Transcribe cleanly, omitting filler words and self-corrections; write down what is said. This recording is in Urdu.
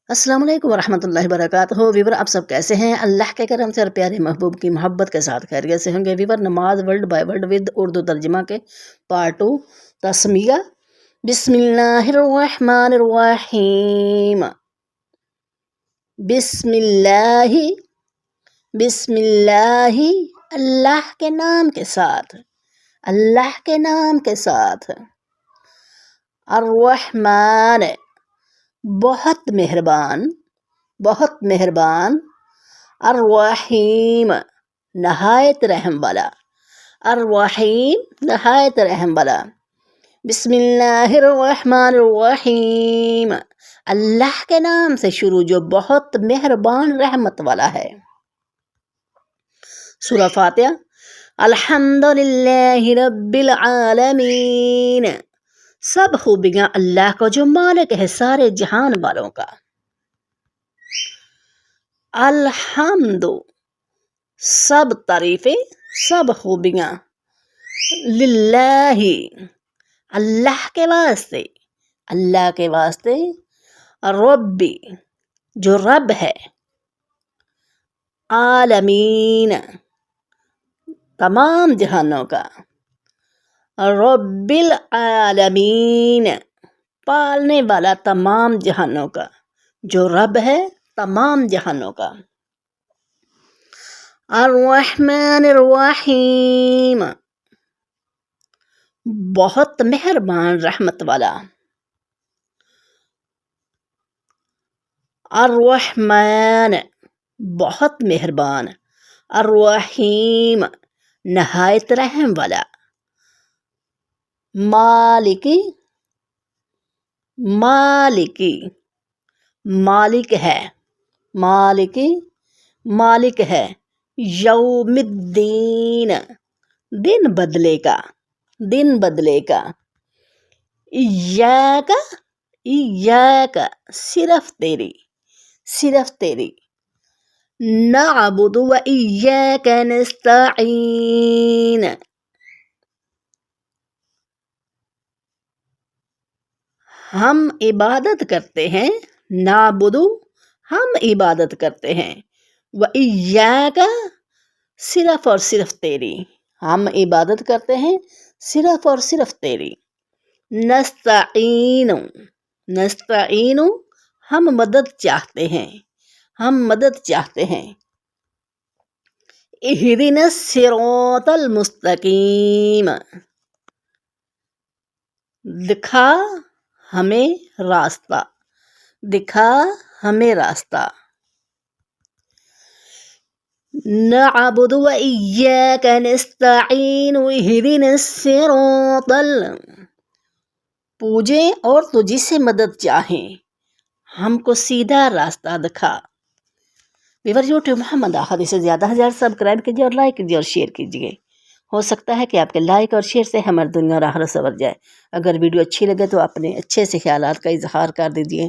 السلام علیکم ورحمۃ اللہ وبرکاتہ۔ ویور آپ سب کیسے ہیں؟ اللہ کے کرم سے اور پیارے محبوب کی محبت کے ساتھ خیریت سے ہوں گے۔ ویور نماز world by world with Urdu ترجمہ کے پارٹ 2 تسمیہ۔ بسم اللہ الرحمن الرحیم۔ بسم اللہ، بسم اللہ، اللہ کے نام کے ساتھ، اللہ کے نام کے ساتھ۔ الرحمن، بہت مہربان، بہت مہربان۔ الرحیم، نہایت رحم والا، الرحیم، نہایت رحم والا۔ بسم اللہ الرحمن الرحیم، اللہ کے نام سے شروع جو بہت مہربان رحمت والا ہے۔ سورہ فاتحہ۔ الحمدللہ رب العالمین، سب خوبیاں اللہ کو جو مالک ہے سارے جہان والوں کا۔ الحمد، سب تعریفیں، سب خوبیاں، للہ، اللہ کے واسطے، اللہ کے واسطے، ربی، جو رب ہے، عالمین، تمام جہانوں کا، رب العالمین، پالنے والا تمام جہانوں کا، جو رب ہے تمام جہانوں کا۔ الرحمن الرحیم، بہت مہربان رحمت والا۔ الرحمن، بہت مہربان، الرحیم، نہایت رحم والا۔ مالکی، مالکی، مالک ہے، مالکی، مالک ہے۔ یوم الدین، دن بدلے کا، دن بدلے کا۔ ایاک، ایاک، صرف تیری، صرف تیری۔ نعبد و ایاک نستعین، ہم عبادت کرتے ہیں، نعبد، ہم عبادت کرتے ہیں، و ایاک، صرف اور صرف تیری، ہم عبادت کرتے ہیں صرف اور صرف تیری۔ نستعین، نستعین، ہم مدد چاہتے ہیں، ہم مدد چاہتے ہیں۔ اہدنا الصراط المستقیم، دکھا ہمیں راستہ، دکھا ہمیں راستہ۔ نعبد و ایاک نستعین اہدنا الصراط، پوجیں اور تجھ سے مدد چاہیں، ہم کو سیدھا راستہ دکھا۔ ویور یوٹیوب محمد آحد سے زیادہ سبسکرائب کیجیے اور لائک کیجیے اور شیئر کیجیے۔ ہو سکتا ہے کہ آپ کے لائک اور شیئر سے ہماری دنیا راہ سنور جائے۔ اگر ویڈیو اچھی لگے تو اپنے اچھے سے خیالات کا اظہار کر دیجیے۔